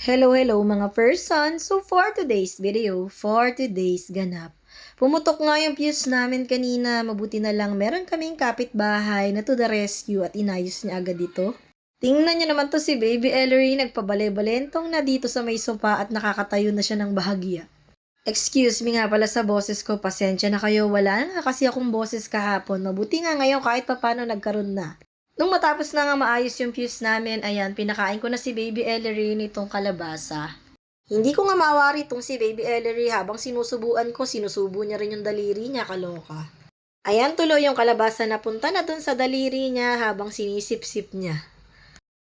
Hello mga person! So for today's video, for today's ganap, pumutok nga yung fuse namin kanina. Mabuti na lang meron kaming kapitbahay na to the rescue at inayos niya agad dito. Tingnan niyo naman to si Baby Ellery, nagpabale-balentong na dito sa may sopa at nakakatayo na siya ng bahagya. Excuse me nga pala sa boses ko, pasensya na kayo, wala na kasi akong boses kahapon. Mabuti nga ngayon kahit papano nagkaroon na. Nung matapos na nga maayos yung fuse namin, ayan, pinakain ko na si Baby Ellery nitong kalabasa. Hindi ko nga mawari itong si Baby Ellery habang sinusubuan ko, sinusubo niya rin yung daliri niya, kaloka. Ayan, tuloy yung kalabasa na punta na dun sa daliri niya habang sinisip-sip niya.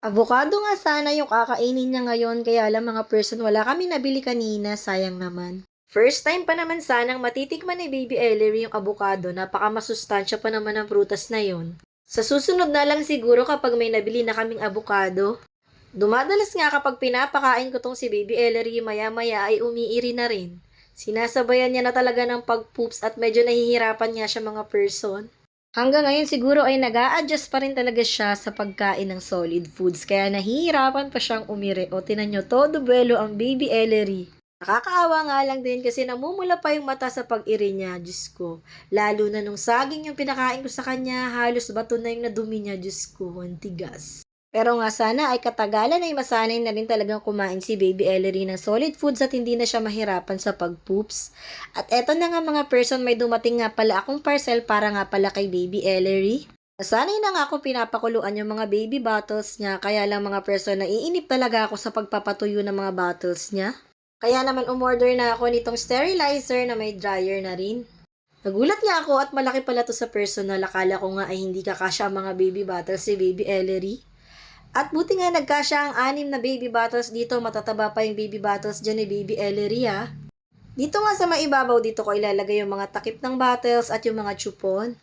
Avocado nga sana yung kakainin niya ngayon, kaya lang mga person, wala kami nabili kanina, sayang naman. First time pa naman sanang matitikman ni Baby Ellery yung avocado, napakamasustansya pa naman ang prutas na yon. Sa susunod na lang siguro kapag may nabili na kaming avocado. Dumadalas nga kapag pinapakain ko tong si Baby Ellery, maya-maya ay umiiri na rin. Sinasabayan niya na talaga ng pag-poops at medyo nahihirapan nga siya mga person. Hanggang ngayon siguro ay nag-a-adjust pa rin talaga siya sa pagkain ng solid foods, kaya nahihirapan pa siyang umiri. O tinan nyo, todo buwelo ang Baby Ellery. Nakakaawa nga lang din kasi namumula pa yung mata sa pag-iri niya, Diyos ko. Lalo na nung saging yung pinakain ko sa kanya, halos bato na yung nadumi niya, Diyos ko, ang tigas. Pero nga sana ay katagalan ay masanay na rin talagang kumain si Baby Ellery ng solid foods at hindi na siya mahirapan sa pag-poops. At eto na nga mga person, may dumating nga pala akong parcel para nga pala kay Baby Ellery. Nasanay na nga ako pinapakuluan yung mga baby bottles niya, kaya lang mga person, naiinip talaga ako sa pagpapatuyo ng mga bottles niya. Kaya naman umorder na ako nitong sterilizer na may dryer na rin. Nagulat nga ako at malaki pala to sa personal. Akala ko nga ay hindi kakasya ang mga baby bottles si Baby Ellery. At buti nga nagkasya ang 6 na baby bottles dito. Matataba pa yung baby bottles dyan ni Baby Ellery ha. Dito nga sa maibabaw dito ko ilalagay yung mga takip ng bottles at yung mga chupon.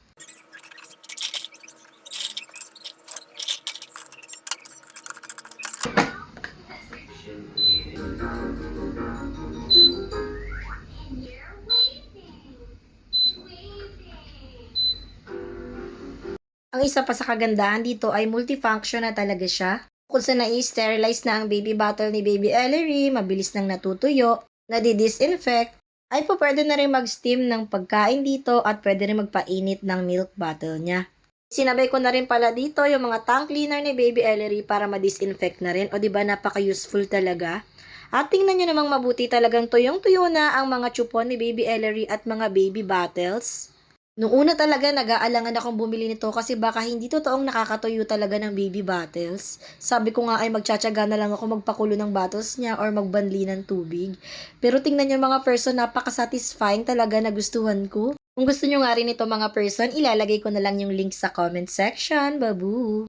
Ang isa pa sa kagandahan dito ay multifunction na talaga siya. Kung sa nai-sterilize na ang baby bottle ni Baby Ellery, mabilis nang natutuyo, nadi-disinfect, ay po pwede na rin mag-steam ng pagkain dito at pwede rin magpainit ng milk bottle niya. Sinabay ko na rin pala dito yung mga tank cleaner ni Baby Ellery para ma-disinfect na rin. O diba napaka-useful talaga? At tingnan nyo namang mabuti talagang tuyong-tuyo na ang mga chupon ni Baby Ellery at mga baby bottles. Noong una talaga nag-aalangan akong bumili nito kasi baka hindi totoong nakakatuyo talaga ng baby bottles. Sabi ko nga ay magtsatsaga na lang ako magpakulo ng bottles niya or magbanli ng tubig. Pero tingnan nyo mga person, napaka-satisfying talaga, nagustuhan ko. Kung gusto nyo nga rin ito mga person, ilalagay ko na lang yung link sa comment section. Babu!